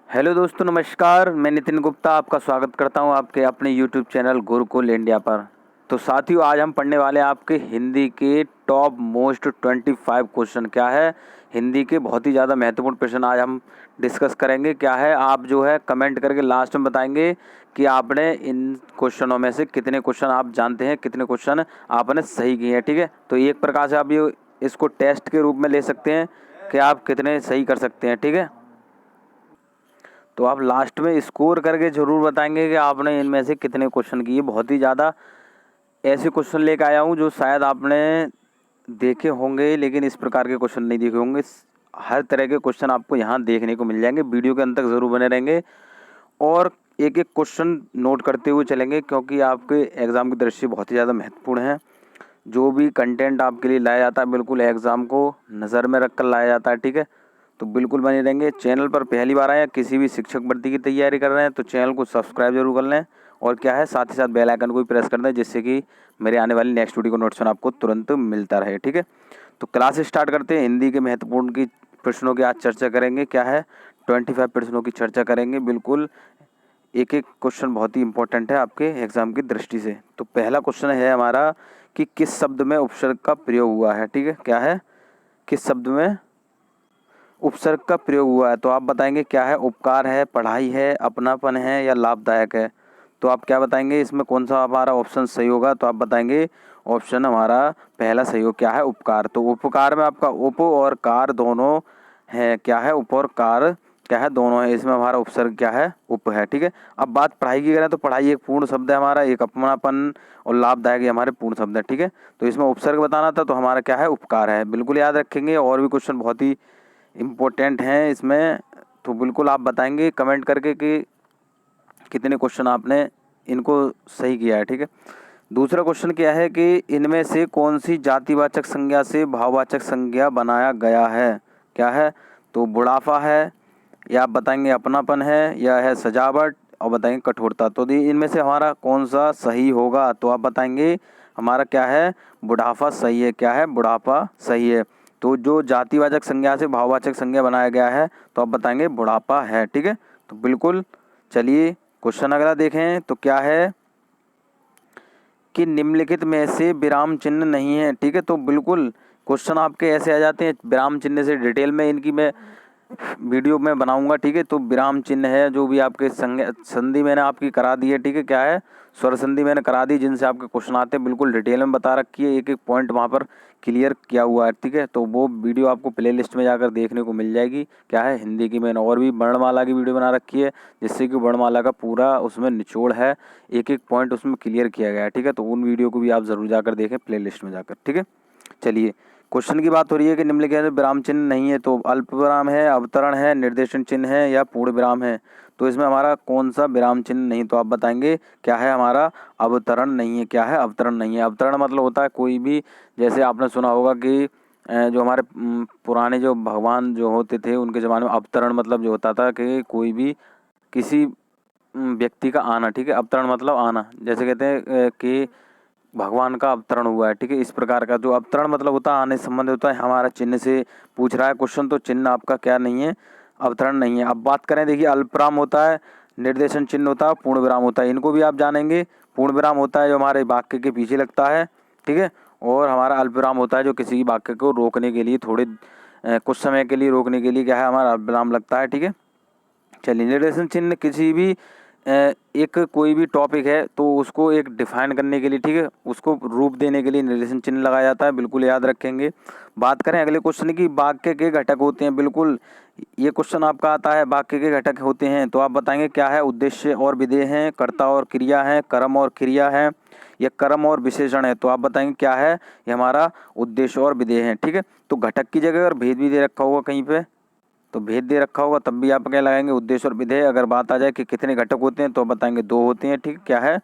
Hello दोस्तों, नमस्कार। मैं नितिन गुप्ता आपका स्वागत करता हूं आपके अपने यूट्यूब चैनल गुरुकुल इंडिया पर। तो साथियों, आज हम पढ़ने वाले हैं आपके हिंदी के टॉप मोस्ट 25 क्वेश्चन। क्या है, हिंदी के बहुत ही ज़्यादा महत्वपूर्ण प्रश्न आज हम डिस्कस करेंगे। क्या है, आप जो है कमेंट करके लास्ट में बताएंगे कि आपने इन क्वेश्चनों में से कितने क्वेश्चन आप जानते हैं, कितने क्वेश्चन आपने सही किए हैं। ठीक है, तो एक प्रकार से आप ये इसको टेस्ट के रूप में ले सकते हैं कि आप कितने सही कर सकते हैं। ठीक है, तो आप लास्ट में स्कोर करके ज़रूर बताएंगे कि आपने इनमें से कितने क्वेश्चन किए। बहुत ही ज़्यादा ऐसे क्वेश्चन लेकर आया हूँ जो शायद आपने देखे होंगे, लेकिन इस प्रकार के क्वेश्चन नहीं देखे होंगे। हर तरह के क्वेश्चन आपको यहाँ देखने को मिल जाएंगे। वीडियो के अंत तक ज़रूर बने रहेंगे और एक एक क्वेश्चन नोट करते हुए चलेंगे, क्योंकि आपके एग्ज़ाम की दृष्टि बहुत ही ज़्यादा महत्वपूर्ण है। जो भी कंटेंट आपके लिए लाया जाता है, बिल्कुल एग्ज़ाम को नज़र में रख कर लाया जाता है। ठीक है, तो बिल्कुल बने रहेंगे। चैनल पर पहली बार आए या किसी भी शिक्षक भर्ती की तैयारी कर रहे हैं तो चैनल को सब्सक्राइब जरूर कर लें, और क्या है, साथ ही साथ बेल आइकन को भी प्रेस कर दें, जिससे कि मेरे आने वाली नेक्स्ट वीडियो का नोटिफिकेशन आपको तुरंत मिलता रहे। ठीक है, तो क्लास स्टार्ट करते हैं। हिंदी के महत्वपूर्ण की प्रश्नों की आज चर्चा करेंगे। क्या है, 25 प्रश्नों की चर्चा करेंगे। बिल्कुल एक एक क्वेश्चन बहुत ही इंपॉर्टेंट है आपके एग्जाम की दृष्टि से। तो पहला क्वेश्चन है हमारा कि किस शब्द में उपसर्ग का प्रयोग हुआ है। ठीक है, क्या है, किस शब्द में उपसर्ग का प्रयोग हुआ है। तो आप बताएंगे क्या है, उपकार है, पढ़ाई है, अपनापन है या लाभदायक है। तो आप क्या बताएंगे, इसमें कौन सा हमारा ऑप्शन सही होगा। तो आप बताएंगे ऑप्शन हमारा पहला सही हो। क्या है, उपकार। तो उपकार में आपका उप और कार दोनों है। क्या है, उप और कार क्या है, दोनों है। इसमें हमारा उपसर्ग क्या है, उप है। ठीक है, अब बात पढ़ाई की करें तो पढ़ाई एक पूर्ण शब्द है हमारा, एक अपनापन और लाभदायक ये हमारे पूर्ण शब्द है। ठीक है, तो इसमें उपसर्ग बताना था तो हमारा क्या है, उपकार है। बिल्कुल याद रखेंगे। और भी क्वेश्चन बहुत ही इम्पोर्टेंट हैं इसमें, तो बिल्कुल आप बताएंगे कमेंट करके कि कितने क्वेश्चन आपने इनको सही किया है। ठीक है, दूसरा क्वेश्चन क्या है कि इनमें से कौन सी जातिवाचक संज्ञा से भाववाचक संज्ञा बनाया गया है। क्या है, तो बुढ़ापा है, या आप बताएंगे अपनापन है, या है सजावट, और बताएंगे कठोरता। तो इनमें से हमारा कौन सा सही होगा। तो आप बताएंगे हमारा क्या है, बुढ़ापा सही है। क्या है, बुढ़ापा सही है। तो जो जातिवाचक संज्ञा से भाववाचक संज्ञा बनाया गया है तो आप बताएंगे बुढ़ापा है। ठीक है, तो बिल्कुल चलिए क्वेश्चन अगला देखें। तो क्या है कि निम्नलिखित में से विराम चिन्ह नहीं है। ठीक है, तो बिल्कुल क्वेश्चन आपके ऐसे आ जाते हैं विराम चिन्ह से। डिटेल में इनकी मैं वीडियो में बनाऊंगा। ठीक है, तो विराम चिन्ह है जो भी आपके संधि मैंने आपकी करा दी है। ठीक है, क्या है, स्वर संधि मैंने करा दी, जिनसे आपके क्वेश्चन आते हैं बिल्कुल डिटेल में बता रखी है। एक एक पॉइंट वहाँ पर क्लियर किया हुआ है। ठीक है, तो वो वीडियो आपको प्लेलिस्ट में जाकर देखने को मिल जाएगी। क्या है, हिंदी की मैंने और भी वर्णमाला की वीडियो बना रखी है, जिससे कि वर्णमाला का पूरा उसमें निचोड़ है, एक एक पॉइंट उसमें क्लियर किया गया है। ठीक है, तो उन वीडियो को भी आप ज़रूर जाकर देखें प्लेलिस्ट में जाकर। ठीक है, चलिए क्वेश्चन की बात हो रही है कि निम्नलिखित में विराम चिन्ह नहीं है। तो अल्प विराम है, अवतरण है, निर्देशन चिन्ह है या पूर्ण विराम है। तो इसमें हमारा कौन सा विराम चिन्ह नहीं। तो आप बताएंगे क्या है, हमारा अवतरण नहीं है। क्या है, अवतरण नहीं है। अवतरण मतलब होता है कोई भी, जैसे आपने सुना होगा कि जो हमारे पुराने जो भगवान जो होते थे उनके ज़माने में अवतरण मतलब जो होता था कि कोई भी किसी व्यक्ति का आना। ठीक है, अवतरण मतलब आना, जैसे कहते हैं कि भगवान का अवतरण हुआ है। ठीक है, इस प्रकार का जो अवतरण मतलब होता है आने से संबंध होता है। हमारा चिन्ह से पूछ रहा है क्वेश्चन, तो चिन्ह आपका क्या नहीं है, अवतरण नहीं है। अब बात करें, देखिए अल्पविराम होता है, निर्देशन चिन्ह होता है, पूर्ण विराम होता है। इनको भी आप जानेंगे। पूर्ण विराम होता है जो हमारे वाक्य के पीछे लगता है। ठीक है, और हमारा अल्पविराम होता है जो किसी वाक्य को रोकने के लिए थोड़े कुछ समय के लिए रोकने के लिए क्या है, हमारा अल्पविराम लगता है। ठीक है, चलिए निर्देशन चिन्ह किसी भी एक कोई भी टॉपिक है तो उसको एक डिफाइन करने के लिए, ठीक है, उसको रूप देने के लिए निर्देशन चिन्ह लगाया जाता है। बिल्कुल याद रखेंगे। बात करें अगले क्वेश्चन की, वाक्य के घटक होते हैं। बिल्कुल ये क्वेश्चन आपका आता है, वाक्य के घटक होते हैं। तो आप बताएंगे क्या है, उद्देश्य और विधेय हैं, कर्ता और क्रिया है, कर्म और क्रिया है, या कर्म और विशेषण है। तो आप बताएंगे क्या है, ये हमारा उद्देश्य और विधेय है। ठीक है, तो घटक की जगह अगर भेद भी दे रखा होगा कहीं पे, तो भेद दे रखा होगा तब भी आप क्या लगाएंगे, उद्देश्य और विधेय। अगर बात आ जाए कि कितने घटक होते हैं तो बताएंगे 2 होते हैं। ठीक, क्या है,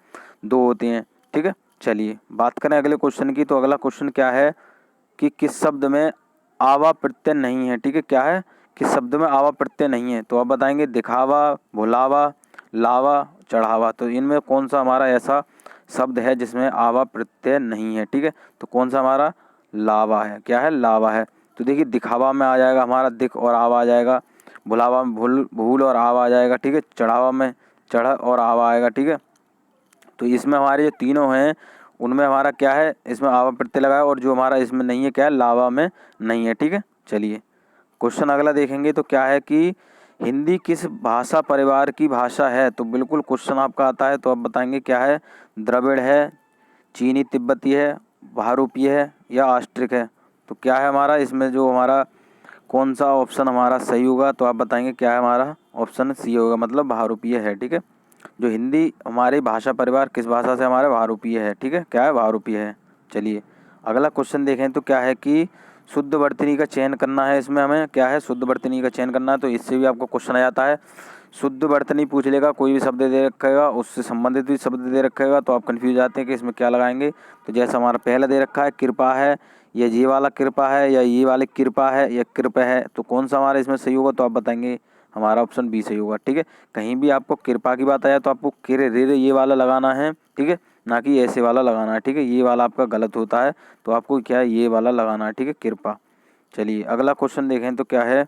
2 होते हैं। ठीक है, चलिए बात करें अगले क्वेश्चन की। तो अगला क्वेश्चन क्या है कि किस शब्द में आवा प्रत्यय नहीं है। ठीक है, क्या है, किस शब्द में आवा प्रत्यय नहीं है। तो आप बताएंगे दिखावा, भुलावा, लावा, चढ़ावा। तो इनमें कौन सा हमारा ऐसा शब्द है जिसमें आवा प्रत्यय नहीं है। ठीक है, तो कौन सा हमारा, लावा है। क्या है, लावा है। तो देखिए दिखावा में आ जाएगा हमारा दिख और आवा आ जाएगा, भुलावा में भूल और आव आ जाएगा, ठीक है। चढ़ावा में चढ़ और आवा आएगा, ठीक है। तो इसमें हमारे जो तीनों हैं उनमें हमारा क्या है, इसमें आवा प्रत्यय लगा है, और जो हमारा इसमें नहीं है क्या है, लावा में नहीं है, ठीक है। चलिए क्वेश्चन अगला देखेंगे तो क्या है कि हिंदी किस भाषा परिवार की भाषा है। तो बिल्कुल क्वेश्चन आपका आता है तो आप बताएंगे क्या है, द्रविड़ है, चीनी तिब्बती है, बहुरूपीय है या ऑस्ट्रिक है। तो क्या है हमारा इसमें जो हमारा कौन सा ऑप्शन हमारा सही होगा, तो आप बताएंगे क्या है हमारा ऑप्शन सी होगा, मतलब बहुरूपीय है, ठीक है। जो हिंदी हमारी भाषा परिवार किस भाषा से हमारे बहुरूपीय है, ठीक है, क्या है, बहुरूपीय है। चलिए अगला क्वेश्चन देखें तो क्या है कि शुद्ध वर्तनी का चयन करना है। इसमें हमें क्या है, शुद्ध वर्तनी का चयन करना है। तो इससे भी आपको क्वेश्चन आ जाता है, शुद्ध वर्तनी पूछ लेगा, कोई भी शब्द दे रखेगा, उससे संबंधित भी शब्द दे रखेगा, तो आप कंफ्यूज जाते हैं कि इसमें क्या लगाएंगे। तो जैसे हमारा पहला दे रखा है कृपा है, या ये वाला कृपा है, या ये वाली कृपा है, या कृप है, तो कौन सा हमारा इसमें सही होगा, तो आप बताएंगे हमारा ऑप्शन बी सही होगा, ठीक है। कहीं भी आपको कृपा की बात आया तो आपको किर रे रे ये वाला लगाना है, ठीक है, ना कि ऐसे वाला लगाना है, ठीक है। ये वाला आपका गलत होता है, तो आपको क्या है, ये वाला लगाना है, ठीक है, कृपा। चलिए अगला क्वेश्चन देखें तो क्या है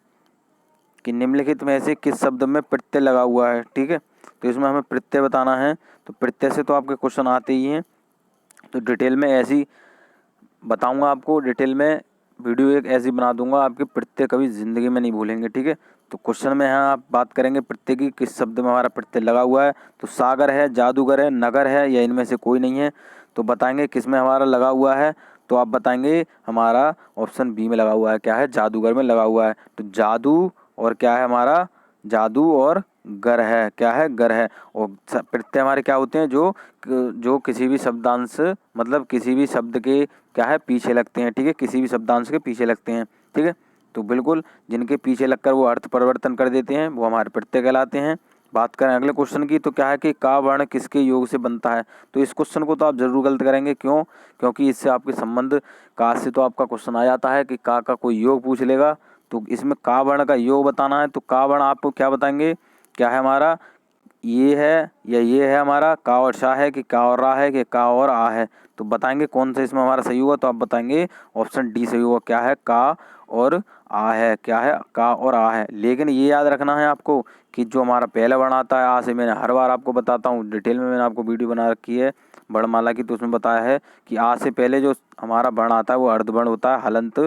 कि निम्नलिखित में से किस शब्द में प्रत्यय लगा हुआ है, ठीक है। तो इसमें हमें प्रत्यय बताना है। तो प्रत्यय से तो आपके क्वेश्चन आते ही हैं, तो डिटेल में ऐसी बताऊंगा आपको, डिटेल में वीडियो एक ऐसी बना दूंगा आपके प्रत्यय कभी ज़िंदगी में नहीं भूलेंगे, ठीक है। तो क्वेश्चन में यहाँ आप बात करेंगे प्रत्यय की, किस शब्द में हमारा प्रत्यय लगा हुआ है। तो सागर है, जादूगर है, नगर है, या इनमें से कोई नहीं है। तो बताएंगे किस में हमारा लगा हुआ है, तो आप बताएंगे हमारा ऑप्शन बी में लगा हुआ है, क्या है, जादूगर में लगा हुआ है। तो जादू और क्या है हमारा, जादू और गर है, क्या है, गर है। और प्रत्यय हमारे क्या होते हैं, जो किसी भी शब्दांश, मतलब किसी भी शब्द के क्या है, पीछे लगते हैं, ठीक है, किसी भी शब्दांश के पीछे लगते हैं, ठीक है। तो बिल्कुल जिनके पीछे लगकर वो अर्थ परिवर्तन कर देते हैं वो हमारे प्रत्यय कहलाते हैं। बात करें अगले क्वेश्चन की तो क्या है कि का वर्ण किसके योग से बनता है। तो इस क्वेश्चन को तो आप जरूर गलत करेंगे, क्यों, क्योंकि इससे आपके संबंध का से तो आपका क्वेश्चन आ जाता है कि का कोई योग पूछ लेगा। तो इसमें का वर्ण का योग बताना है। तो का वर्ण आपको क्या बताएंगे, क्या है हमारा, ये है या ये है हमारा, का और शा है कि का और रा है कि का और आ है। तो बताएंगे कौन सा इसमें हमारा सही होगा, तो आप बताएंगे ऑप्शन डी सही होगा, क्या है, का और आ है, क्या है, का और आ है। लेकिन ये याद रखना है आपको कि जो हमारा पहला वर्ण आता है आ से, मैंने हर बार आपको बताता हूँ, डिटेल में मैंने आपको वीडियो बना रखी है वर्णमाला की, तो उसमें बताया है कि आ से पहले जो हमारा वर्ण आता है वो अर्धवर्ण होता है, हलंत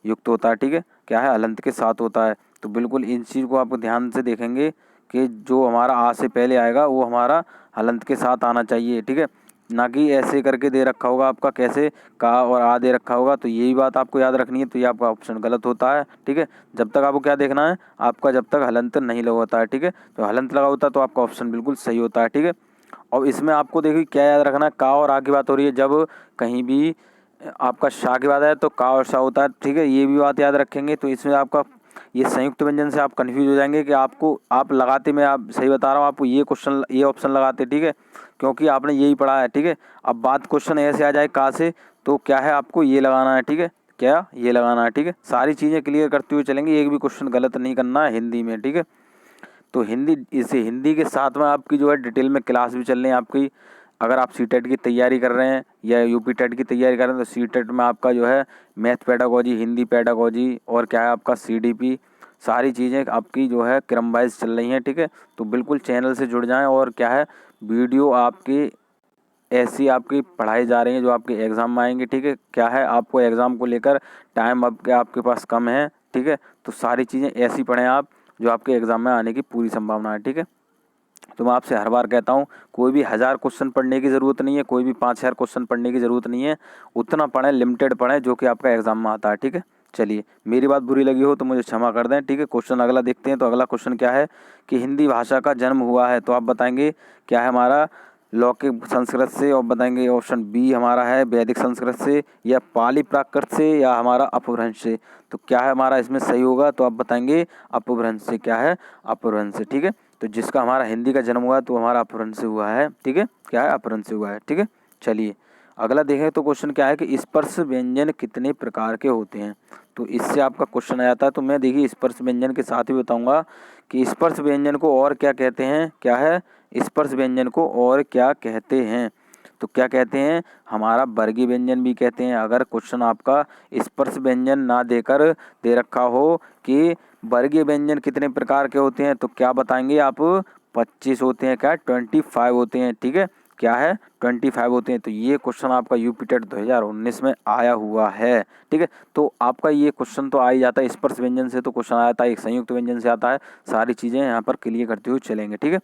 युक्त होता है, ठीक है, क्या है, हलंत के साथ होता है। तो बिल्कुल इन चीज़ को आप ध्यान से देखेंगे कि जो हमारा आ से पहले आएगा वो हमारा हलंत के साथ आना चाहिए, ठीक है, ना कि ऐसे करके दे रखा होगा आपका, कैसे का और आ दे रखा होगा। तो यही बात आपको याद रखनी है। तो ये आपका ऑप्शन गलत होता है, ठीक है। जब तक आपको क्या देखना है, आपका जब तक हलंत नहीं लगा होता है, ठीक है, तो हलंत लगा होता है तो आपका ऑप्शन बिल्कुल सही होता है, ठीक है। और इसमें आपको देखिए क्या याद रखना है, का और आ की बात हो रही है, जब कहीं भी आपका शाह की बात आए तो का और शाह होता है, ठीक है, ये भी बात याद रखेंगे। तो इसमें आपका ये संयुक्त व्यंजन से आप कंफ्यूज हो जाएंगे कि आपको आप लगाते, मैं आप सही बता रहा हूँ आपको, ये क्वेश्चन ये ऑप्शन लगाते, ठीक है, क्योंकि आपने यही पढ़ा है, ठीक है। अब बात क्वेश्चन ऐसे आ जाए का से, तो क्या है आपको ये लगाना है, ठीक है, क्या ये लगाना है, ठीक है। सारी चीज़ें क्लियर करते हुए चलेंगे, एक भी क्वेश्चन गलत नहीं करना है हिंदी में, ठीक है। तो हिंदी, इसे हिंदी के साथ में आपकी जो है डिटेल में क्लास भी चल रही है आपकी। अगर आप सी टेट की तैयारी कर रहे हैं या यूपी टेट की तैयारी कर रहे हैं तो सी टेट में आपका जो है मैथ पेडागोजी, हिंदी पेडागोजी और क्या है आपका सीडीपी, सारी चीज़ें आपकी जो है क्रम वाइज चल रही हैं, ठीक है। तो बिल्कुल चैनल से जुड़ जाएं, और क्या है वीडियो आपकी ऐसी आपकी पढ़ाई जा रही है जो आपके एग्ज़ाम में आएंगे, ठीक है। क्या है आपको एग्ज़ाम को लेकर टाइम अब क्या आपके पास कम है, ठीक है। तो सारी चीज़ें ऐसी पढ़ें आप जो आपके एग्ज़ाम में आने की पूरी संभावना है, ठीक है। तो मैं आपसे हर बार कहता हूँ, कोई भी 1000 क्वेश्चन पढ़ने की ज़रूरत नहीं है, कोई भी 5000 क्वेश्चन पढ़ने की ज़रूरत नहीं है। उतना पढ़ें, लिमिटेड पढ़ें जो कि आपका एग्ज़ाम में आता है, ठीक है। चलिए मेरी बात बुरी लगी हो तो मुझे क्षमा कर दें, ठीक है। क्वेश्चन अगला देखते हैं। तो अगला क्वेश्चन क्या है कि हिंदी भाषा का जन्म हुआ है। तो आप बताएंगे क्या है हमारा, लौकिक संस्कृत से, और बताएंगे ऑप्शन बी हमारा है वैदिक संस्कृत से, या पाली प्राकृत से, या हमारा अपभ्रंश से। तो क्या है हमारा इसमें सही होगा, तो आप बताएंगे अपभ्रंश से, क्या है, अपभ्रंश से, ठीक है। तो जिसका हमारा हिंदी का जन्म हुआ तो हमारा अपभ्रंश से हुआ है, ठीक है, क्या है, अपभ्रंश से हुआ है, ठीक है। चलिए अगला देखें तो क्वेश्चन क्या है कि स्पर्श व्यंजन कितने प्रकार के होते हैं। तो इससे आपका क्वेश्चन आ जाता है। तो मैं देखिए स्पर्श व्यंजन के साथ ही बताऊंगा कि स्पर्श व्यंजन को और क्या कहते हैं, क्या है, स्पर्श व्यंजन को और क्या कहते हैं। तो क्या कहते हैं, हमारा वर्गीय व्यंजन भी कहते हैं। अगर क्वेश्चन आपका स्पर्श व्यंजन ना देकर दे रखा हो कि वर्गीय व्यंजन कितने प्रकार के होते हैं? तो क्या बताएंगे आप? 25 होते हैं। क्या? 25 होते हैं। ठीक है, क्या है? 25 होते हैं। तो ये क्वेश्चन आपका यूपी टेट 2019 में आया हुआ है। ठीक है, तो आपका ये क्वेश्चन तो आ ही जाता है। स्पर्श व्यंजन से तो क्वेश्चन आ जाता है, एक संयुक्त व्यंजन से आता है। सारी चीज़ें यहाँ पर क्लियर करते हुए चलेंगे। ठीक है,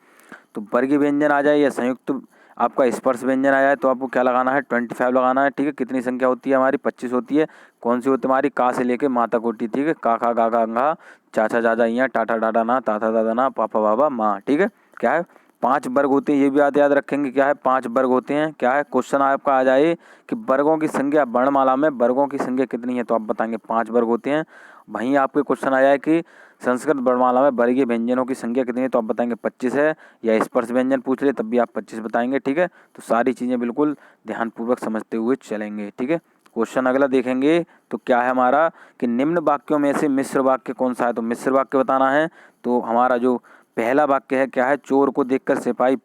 तो वर्गीय व्यंजन आ जाए या संयुक्त आपका स्पर्श व्यंजन आ जाए तो आपको क्या लगाना है? 25 लगाना है। ठीक है, कितनी संख्या होती है हमारी? 25 होती है। कौन सी होती है हमारी? का से लेके माता कोटि। ठीक है, का खा गा गा अंगा चाचा जाजा इया टाटा डाडा ना ताता दादा ना पापा बाबा माँ। ठीक है, क्या है? 5 वर्ग होते हैं। ये भी याद रखेंगे। क्या है? 5 वर्ग होते हैं। क्या है? क्वेश्चन आपका आ जाए कि वर्गों की संख्या, वर्णमाला में वर्गों की संख्या कितनी है? तो आप बताएंगे 5 वर्ग होते हैं। वहीं आपके क्वेश्चन आ जाए कि संस्कृत वर्णमाला में वर्गीय व्यंजनों की संख्या कितनी है? तो आप बताएंगे 25 है। या स्पर्श व्यंजन पूछ ले तब भी आप 25 बताएंगे। ठीक है, तो सारी चीज़ें बिल्कुल ध्यानपूर्वक समझते हुए चलेंगे। ठीक है, क्वेश्चन अगला देखेंगे तो क्या है हमारा कि निम्न वाक्यों में से मिश्र वाक्य कौन सा है? तो मिश्र वाक्य बताना है। तो हमारा जो पहला वाक्य है क्या है? चोर को देखकर सिपाही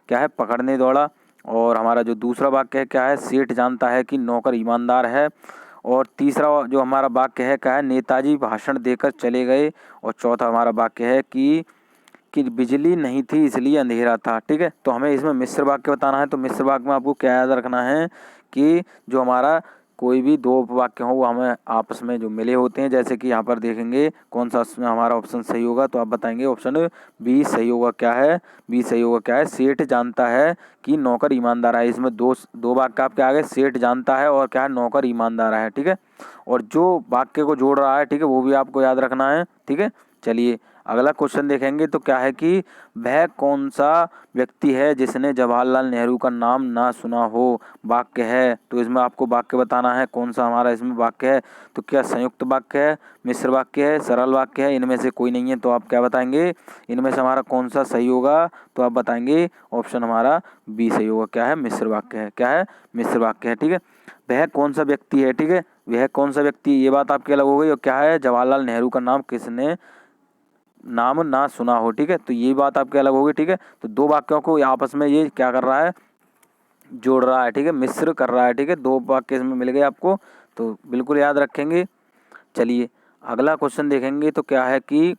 क्या है? पकड़ने दौड़ा। और हमारा जो दूसरा वाक्य है क्या है? सेठ जानता है कि नौकर ईमानदार है। और तीसरा जो हमारा वाक्य है क्या है? नेताजी भाषण देकर चले गए। और चौथा हमारा वाक्य है कि बिजली नहीं थी इसलिए अंधेरा था। ठीक है, तो हमें इसमें मिश्र वाक्य बताना है। तो मिश्र वाक्य में आपको क्या याद रखना है कि जो हमारा कोई भी दो वाक्य हो वो हमें आपस में जो मिले होते हैं। जैसे कि यहाँ पर देखेंगे कौन सा उसमें हमारा ऑप्शन सही होगा। तो आप बताएंगे ऑप्शन बी सही होगा। क्या है? बी सही होगा। क्या है? सेठ जानता है कि नौकर ईमानदार है। इसमें दो वाक्य आपके आगे, सेठ जानता है और क्या है? नौकर ईमानदार है। ठीक है, और जो वाक्य को जोड़ रहा है, ठीक है, वो भी आपको याद रखना है। ठीक है, चलिए अगला क्वेश्चन देखेंगे तो क्या है कि वह कौन सा व्यक्ति है जिसने जवाहरलाल नेहरू का नाम ना सुना हो? वाक्य है। तो इसमें आपको वाक्य बताना है कौन सा हमारा इसमें वाक्य है। तो क्या संयुक्त वाक्य है, मिश्र वाक्य है, सरल वाक्य है? इनमें से कोई नहीं है। तो आप क्या बताएंगे? इनमें से हमारा कौन सा सही होगा? तो आप बताएंगे ऑप्शन हमारा बी सही होगा। क्या है? मिश्र वाक्य है। क्या है? मिश्र वाक्य है। ठीक है, वह कौन सा व्यक्ति है? ठीक है, वह कौन सा व्यक्ति, ये बात आपकी अलग हो गई। और क्या है? जवाहरलाल नेहरू का नाम किसने नाम ना सुना हो। ठीक है, तो ये बात आपके अलग होगी। ठीक है, तो दो वाक्यों को आपस में ये क्या कर रहा है? जोड़ रहा है। ठीक है, मिश्र कर रहा है। ठीक है, दो वाक्य इसमें मिल गए आपको, तो बिल्कुल याद रखेंगे। चलिए अगला क्वेश्चन देखेंगे तो क्या है कि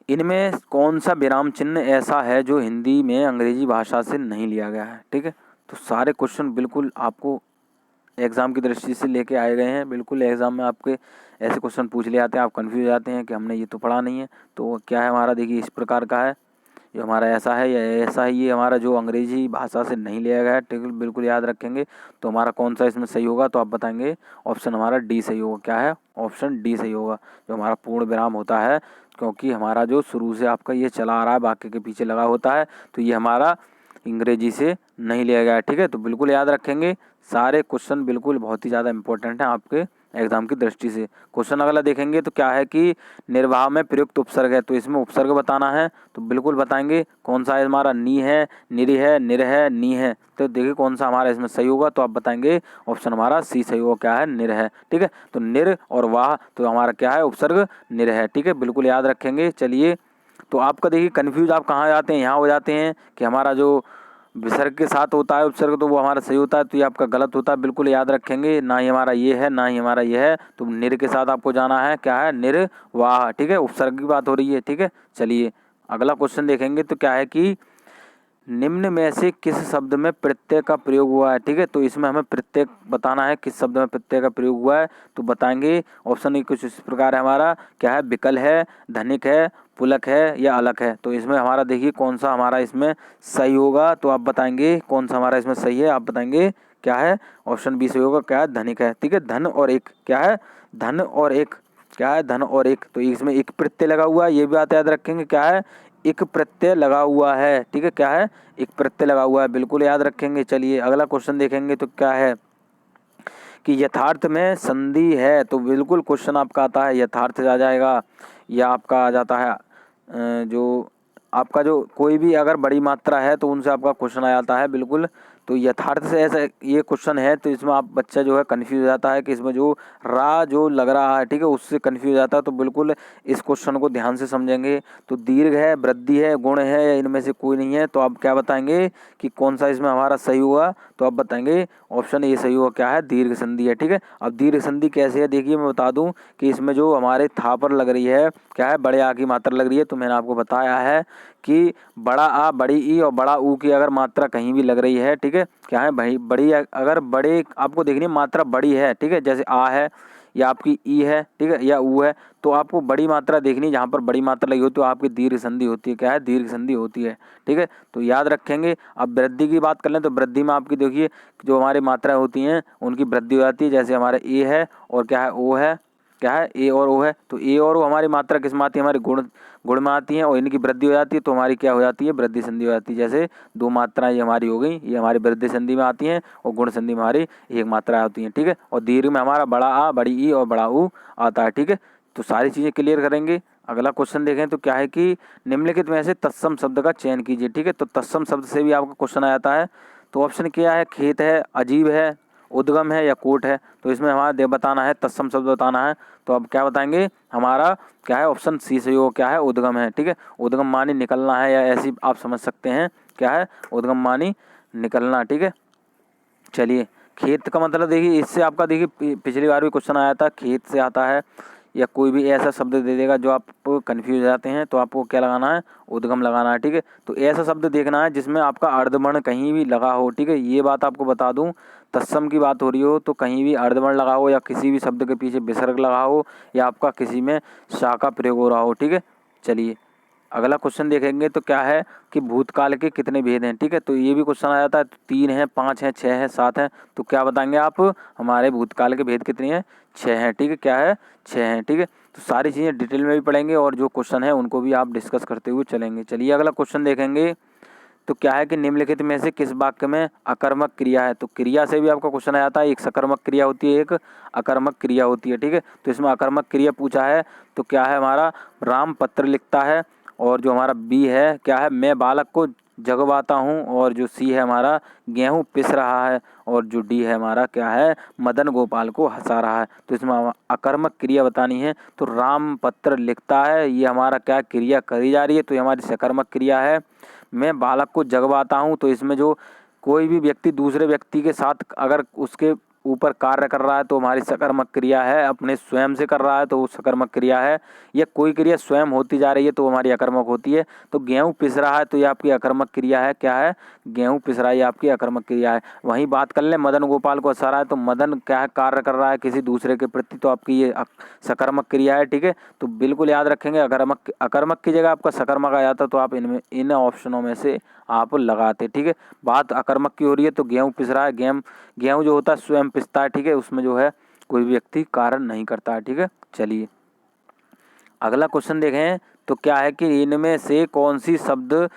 इनमें कौन सा विराम चिन्ह ऐसा है जो हिंदी में अंग्रेजी भाषा से नहीं लिया गया है? ठीक है, तो सारे क्वेश्चन बिल्कुल आपको एग्ज़ाम की दृष्टि से लेके आए गए हैं। बिल्कुल एग्ज़ाम में आपके ऐसे क्वेश्चन पूछ ले जाते हैं, आप कंफ्यूज हो जाते हैं कि हमने ये तो पढ़ा नहीं है। तो क्या है हमारा, देखिए इस प्रकार का है, ये हमारा ऐसा है या ऐसा है। ये हमारा जो अंग्रेजी भाषा से नहीं लिया गया है। ठीक है, बिल्कुल याद रखेंगे। तो हमारा कौन सा इसमें सही होगा? तो आप बताएंगे ऑप्शन हमारा डी सही होगा। क्या है? ऑप्शन डी सही होगा, जो हमारा पूर्ण विराम होता है। क्योंकि हमारा जो शुरू से आपका ये चला आ रहा है वाक्य के पीछे लगा होता है, तो ये हमारा अंग्रेजी से नहीं लिया गया है। ठीक है, तो बिल्कुल याद रखेंगे। सारे क्वेश्चन बिल्कुल बहुत ही ज़्यादा इंपॉर्टेंट हैं आपके एग्जाम की दृष्टि से। क्वेश्चन अगला देखेंगे तो क्या है कि निर्वाह में प्रयुक्त उपसर्ग है। तो इसमें उपसर्ग बताना है। तो बिल्कुल बताएंगे कौन सा है हमारा? नी है, निरी है, निर है, नी है। तो देखिए कौन सा हमारा इसमें सही होगा। तो आप बताएंगे ऑप्शन हमारा सी सही होगा। क्या है? निर है। ठीक है, तो निर और वाह, तो हमारा क्या है? उपसर्ग निर है। ठीक है, बिल्कुल याद रखेंगे। चलिए, तो आपका देखिए कन्फ्यूज आप कहाँ जाते हैं? यहाँ हो जाते हैं कि हमारा जो विसर्ग के साथ होता है उपसर्ग, तो वो हमारा सही होता है। तो ये आपका गलत होता है। बिल्कुल याद रखेंगे, ना ही हमारा ये है ना ही हमारा ये है। तो निर के साथ आपको जाना है। क्या है? निर्वाह। ठीक है, उपसर्ग की बात हो रही है। ठीक है, चलिए अगला क्वेश्चन देखेंगे तो क्या है कि निम्न में से किस शब्द में प्रत्यय का प्रयोग हुआ है? ठीक है, तो इसमें हमें प्रत्यय बताना है, किस शब्द में प्रत्यय का प्रयोग हुआ है। तो बताएंगे ऑप्शन कुछ इस प्रकार है हमारा। क्या है? विकल है, धनिक है, पुलक है या अलग है। तो इसमें हमारा देखिए कौन सा हमारा इसमें सही होगा। तो आप बताएंगे कौन सा हमारा इसमें सही है। आप बताएंगे क्या है? ऑप्शन बी सही होगा। क्या है? धनिक है। ठीक है, धन और एक। क्या है? धन और एक। क्या है? धन और एक। तो इसमें एक प्रत्यय लगा हुआ है, ये भी बात याद रखेंगे। क्या है? एक प्रत्यय लगा हुआ है। ठीक है, क्या है? एक प्रत्यय लगा हुआ है, बिल्कुल याद रखेंगे। चलिए अगला क्वेश्चन देखेंगे तो क्या है कि यथार्थ में संधि है। तो बिल्कुल क्वेश्चन आपका आता है यथार्थ से आ जाएगा, या आपका आ जाता है जो आपका जो कोई भी अगर बड़ी मात्रा है तो उनसे आपका क्वेश्चन आ जाता है। बिल्कुल, तो यथार्थ से ऐसा ये क्वेश्चन है, तो इसमें आप बच्चा जो है कन्फ्यूज हो जाता है कि इसमें जो रा जो लग रहा है, ठीक है, उससे कन्फ्यूज हो जाता है। तो बिल्कुल इस क्वेश्चन को ध्यान से समझेंगे। तो दीर्घ है, वृद्धि है, गुण है, या इनमें से कोई नहीं है, तो आप क्या बताएंगे कि कौन सा इसमें हमारा सही हुआ? तो आप बताएंगे ऑप्शन ए सही हुआ, क्या है? दीर्घ संधि है, ठीक है। अब दीर्घ संधि कैसे है, देखिए मैं बता दूं कि इसमें जो हमारे था पर लग रही है, क्या है? बड़े आ की मात्रा लग रही है। तो मैंने आपको बताया है कि बड़ा आ, बड़ी ई और बड़ा ऊ की अगर मात्रा कहीं भी लग रही है, ठीक है, क्या है भाई? बड़ी, अगर बड़े आपको देखनी मात्रा बड़ी है, ठीक है, जैसे आ है या आपकी ई है, ठीक है, या ऊ है, तो आपको बड़ी मात्रा देखनी, जहाँ पर बड़ी मात्रा लगी हो तो आपकी दीर्घ संधि होती है। क्या है? दीर्घ संधि होती है, ठीक है, तो याद रखेंगे। अब वृद्धि की बात कर लें तो वृद्धि में आपकी देखिए जो हमारी मात्राएं होती हैं उनकी वृद्धि हो जाती है। जैसे हमारा ए है और क्या है? ओ है, क्या है? ए और ओ है। तो ए और ओ हमारी मात्रा किस में आती है? हमारे गुण में आती हैं, और इनकी वृद्धि हो जाती है तो हमारी क्या हो जाती है? वृद्धि संधि हो जाती है। जैसे दो मात्राएं ये हमारी हो गई, ये हमारी वृद्धि संधि में आती हैं, और गुण संधि में हमारी एक मात्रा होती हैं, ठीक है। और दीर्घ में हमारा बड़ा आ, बड़ी ई और बड़ा ऊ आता है, ठीक है। तो सारी चीज़ें क्लियर करेंगे। अगला क्वेश्चन देखें तो क्या है कि निम्नलिखित में से तत्सम शब्द का चयन कीजिए, ठीक है। तो तत्सम शब्द से भी आपका क्वेश्चन आ जाता है। तो ऑप्शन क्या है? खेत है, अजीब है, उद्गम है, या कोट है। तो इसमें हमारा बताना है, तत्सम शब्द बताना है। तो अब क्या बताएंगे? हमारा क्या है? ऑप्शन सी से हो, क्या है? उद्गम है, ठीक है। उद्गम मानी निकलना है, या ऐसी आप समझ सकते हैं, क्या है? उद्गम मानी निकलना, ठीक है। चलिए, खेत का मतलब देखिए, इससे आपका देखिए पिछली बार भी क्वेश्चन आया था, खेत से आता है, या कोई भी ऐसा शब्द दे देगा जो आप कन्फ्यूज हो जाते हैं, तो आपको क्या लगाना है? उद्गम लगाना है, ठीक है। तो ऐसा शब्द देखना है जिसमें आपका अर्धवर्ण कहीं भी लगा हो, ठीक है। ये बात आपको बता दूं, तत्सम की बात हो रही हो तो कहीं भी अर्धवर्ण लगा हो, या किसी भी शब्द के पीछे विसर्ग लगा हो, या आपका किसी में शा का प्रयोग हो रहा हो, ठीक है। चलिए, अगला क्वेश्चन देखेंगे तो क्या है कि भूतकाल के कितने भेद हैं, ठीक है। तो ये भी क्वेश्चन आ जाता है, तो 3 है, 5 है, 6 है, 7 है। तो क्या बताएंगे आप? हमारे भूतकाल के भेद कितने हैं? 6 हैं, ठीक है। क्या है? 6 हैं, ठीक है। तो सारी चीज़ें डिटेल में भी पढ़ेंगे, और जो क्वेश्चन है उनको भी आप डिस्कस करते हुए चलेंगे। चलिए, अगला क्वेश्चन देखेंगे तो क्या है कि निम्नलिखित में से किस वाक्य में अकर्मक क्रिया है? तो क्रिया से भी आपका क्वेश्चन आ जाता है। एक सकर्मक क्रिया होती है, एक अकर्मक क्रिया होती है, ठीक है। तो इसमें अकर्मक क्रिया पूछा है, तो क्या है हमारा? राम पत्र लिखता है, और जो हमारा बी है क्या है? मैं बालक को जगवाता हूँ, और जो सी है हमारा गेहूँ पिस रहा है, और जो डी है हमारा क्या है? मदन गोपाल को हंसा रहा है। तो इसमें अकर्मक क्रिया बतानी है। तो राम पत्र लिखता है, ये हमारा क्या क्रिया करी जा रही है? तो ये हमारी सकर्मक क्रिया है। मैं बालक को जगवाता हूँ, तो इसमें जो कोई भी व्यक्ति दूसरे व्यक्ति के साथ अगर उसके ऊपर कार्य कर रहा है तो हमारी सकर्मक क्रिया है। अपने स्वयं से कर रहा है तो वो सकर्मक क्रिया है। या कोई क्रिया स्वयं होती जा रही है तो हमारी अकर्मक होती है। तो गेहूँ पिस रहा है तो ये आपकी अकर्मक क्रिया है। क्या है? गेहूँ पिस रहा है, ये आपकी अकर्मक क्रिया है। वहीं बात कर लें मदन गोपाल को हंसा रहा है, तो मदन क्या है? कार्य कर रहा है किसी दूसरे के प्रति, तो आपकी ये सकर्मक क्रिया है, ठीक है। तो बिल्कुल याद रखेंगे, अकर्मक की जगह आपका सकर्मक आ जाता तो आप इनमें इन ऑप्शनों में से आप लगाते, ठीक है। बात अकर्मक की हो रही है तो गेहूँ पिस रहा है, गेहूँ जो होता है स्वयं पिसता है, ठीक है। उसमें जो है कोई भी व्यक्ति कारण नहीं करता है, ठीक है। चलिए, अगला क्वेश्चन देखें तो क्या है कि इनमें से कौन सी शब्द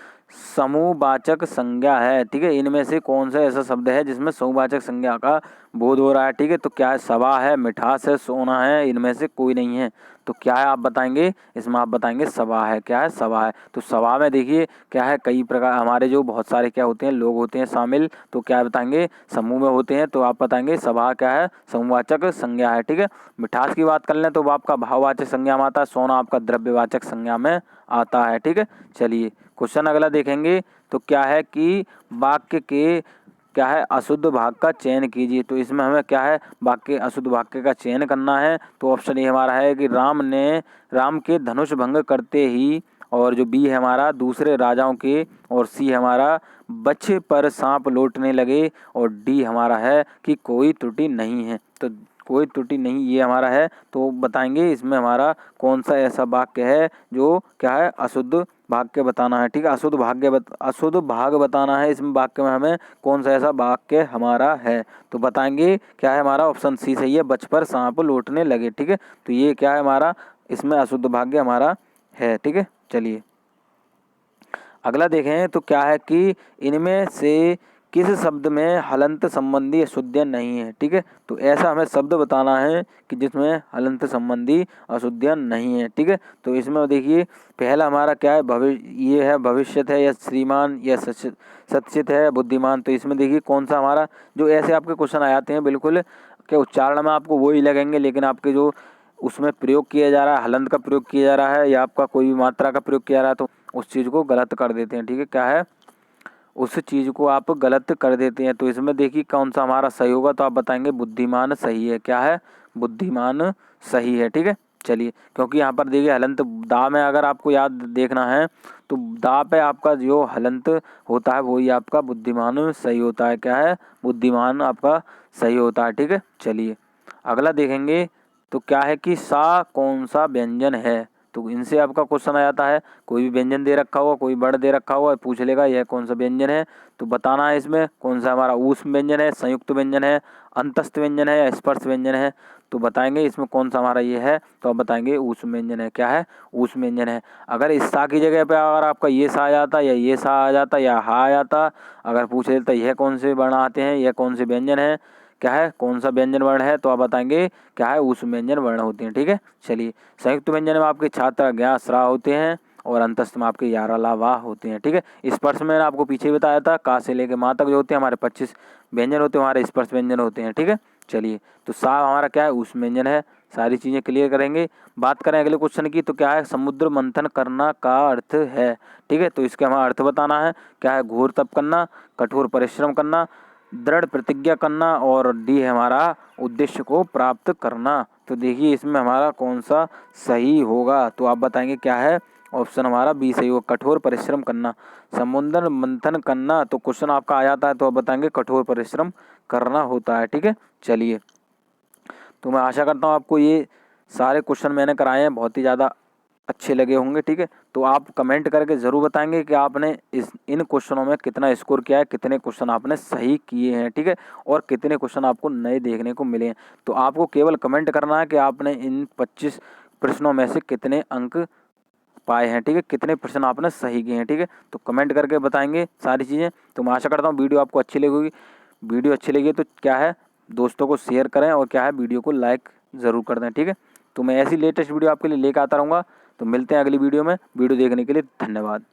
समूहवाचक संज्ञा है, ठीक है। इनमें से कौन सा ऐसा शब्द है जिसमें समूहवाचक संज्ञा का बोध हो रहा है, ठीक है। तो क्या है? सभा है, मिठास है, सोना है, इनमें से कोई नहीं है। तो क्या है आप बताएंगे? इसमें आप बताएंगे सभा है। क्या है? सभा है। तो सभा में देखिए क्या है, कई प्रकार हमारे जो बहुत सारे क्या होते हैं, लोग होते हैं शामिल, तो क्या बताएंगे? समूह में होते हैं, तो आप बताएंगे सभा क्या है? समूहवाचक संज्ञा है, ठीक है। मिठास की बात कर लें तो वो आपका भाववाचक संज्ञा में आता है, सोना आपका द्रव्यवाचक संज्ञा में आता है, ठीक है। चलिए, क्वेश्चन अगला देखेंगे तो क्या है कि वाक्य के क्या है? अशुद्ध भाग का चयन कीजिए। तो इसमें हमें क्या है? वाक्य अशुद्ध वाक्य का चयन करना है। तो ऑप्शन ए हमारा है कि राम के धनुष भंग करते ही, और जो बी है हमारा दूसरे राजाओं के, और सी हमारा बच्चे पर सांप लौटने लगे, और डी हमारा है कि कोई त्रुटि नहीं है। तो कोई त्रुटि नहीं ये हमारा है। तो बताएंगे इसमें हमारा कौन सा ऐसा वाक्य है जो क्या है? अशुद्ध भाग्य बताना है, ठीक है। अशुद्ध भाग बताना है। इसमें वाक्य में हमें कौन सा ऐसा वाक्य हमारा है, तो बताएंगे क्या है हमारा? ऑप्शन सी सही है, बच पर सांप लौटने लगे, ठीक है। तो ये क्या है हमारा? इसमें अशुद्ध भाग्य हमारा है, ठीक है। चलिए, अगला देखें तो क्या है कि इनमें से किस शब्द में हलंत संबंधी अशुद्धि नहीं है। ठीक है, तो ऐसा हमें शब्द बताना है कि जिसमें हलंत संबंधी अशुद्धि नहीं है। ठीक है, तो इसमें देखिए पहला हमारा क्या है, ये है भविष्यत है या श्रीमान या सचित है बुद्धिमान। तो इसमें देखिए कौन सा हमारा, जो ऐसे आपके क्वेश्चन आ जाते हैं बिल्कुल के उच्चारण में आपको वो ही लगेंगे, लेकिन आपके जो उसमें प्रयोग किया जा रहा है, हलंत का प्रयोग किया जा रहा है या आपका कोई भी मात्रा का प्रयोग किया जा रहा है, तो उस चीज़ को गलत कर देते हैं। ठीक है, क्या है, उस चीज़ को आप गलत कर देते हैं। तो इसमें देखिए कौन सा हमारा सही होगा, तो आप बताएंगे बुद्धिमान सही है। क्या है, बुद्धिमान सही है। ठीक है, चलिए, क्योंकि यहाँ पर देखिए हलंत दा में अगर आपको याद देखना है तो दा पे आपका जो हलंत होता है वही आपका बुद्धिमान सही होता है। क्या है, बुद्धिमान आपका सही होता है। ठीक है, चलिए अगला देखेंगे तो क्या है कि सा कौन सा व्यंजन है। तो इनसे आपका क्वेश्चन आ जाता है, कोई भी व्यंजन दे रखा होगा, कोई वर्ड दे रखा होगा, पूछ लेगा यह कौन सा व्यंजन है, तो बताना है इसमें कौन सा हमारा ऊष्म व्यंजन है, संयुक्त व्यंजन है, अंतस्थ व्यंजन है या स्पर्श व्यंजन है। तो बताएंगे इसमें कौन सा हमारा ये है, तो आप बताएंगे ऊष्म व्यंजन है। क्या है, ऊष्म व्यंजन है। अगर इस सा की जगह पे अगर आपका ये सा आ जाता या ये सा आ जाता या हा आ जाता, अगर पूछ लेता यह कौन से वर्ण आते हैं, यह कौन से व्यंजन है, क्या है, कौन सा व्यंजन वर्ण है, तो आप बताएंगे क्या है, ऊष्म व्यंजन वर्ण होते हैं। ठीक है, चलिए संयुक्त व्यंजन में आपके छात्र ज्ञा स्रा होते हैं और अंतस्थ में आपके यारा ला वाह होते हैं। ठीक है, स्पर्श में आपको पीछे बताया था, का से लेके माँ तक जो होते हैं हमारे 25 व्यंजन होते हैं, हमारे स्पर्श व्यंजन होते हैं। ठीक है, चलिए तो सा हमारा क्या है, ऊष्म व्यंजन है। सारी चीज़ें क्लियर करेंगे। बात करें अगले क्वेश्चन की, तो क्या है, समुद्र मंथन करना का अर्थ है। ठीक है, तो इसके हमारा अर्थ बताना है। क्या है, घोर तप करना, कठोर परिश्रम करना, दृढ़ प्रतिज्ञा करना, और डी है हमारा उद्देश्य को प्राप्त करना। तो देखिए इसमें हमारा कौन सा सही होगा, तो आप बताएंगे क्या है, ऑप्शन हमारा बी सही होगा, कठोर परिश्रम करना। समुद्र मंथन करना, तो क्वेश्चन आपका आ जाता है तो आप बताएंगे कठोर परिश्रम करना होता है। ठीक है, चलिए तो मैं आशा करता हूँ आपको ये सारे क्वेश्चन मैंने कराए हैं बहुत ही ज़्यादा अच्छे लगे होंगे। ठीक है, तो आप कमेंट करके ज़रूर बताएंगे कि आपने इन क्वेश्चनों में कितना स्कोर किया है, कितने क्वेश्चन आपने सही किए हैं। ठीक है, और कितने क्वेश्चन आपको नए देखने को मिले हैं। तो आपको केवल कमेंट करना है कि आपने इन 25 प्रश्नों में से कितने अंक पाए हैं। ठीक है, कितने प्रश्न आपने सही किए हैं। ठीक है, तो कमेंट करके बताएंगे सारी चीज़ें। तो मैं आशा करता हूँ वीडियो आपको अच्छी लगेगी। वीडियो अच्छी लगी तो क्या है, दोस्तों को शेयर करें और क्या है, वीडियो को लाइक ज़रूर कर दें। ठीक है, तो मैं ऐसी लेटेस्ट वीडियो आपके लिए लेकर आता रहूँगा। तो मिलते हैं अगली वीडियो में। वीडियो देखने के लिए धन्यवाद।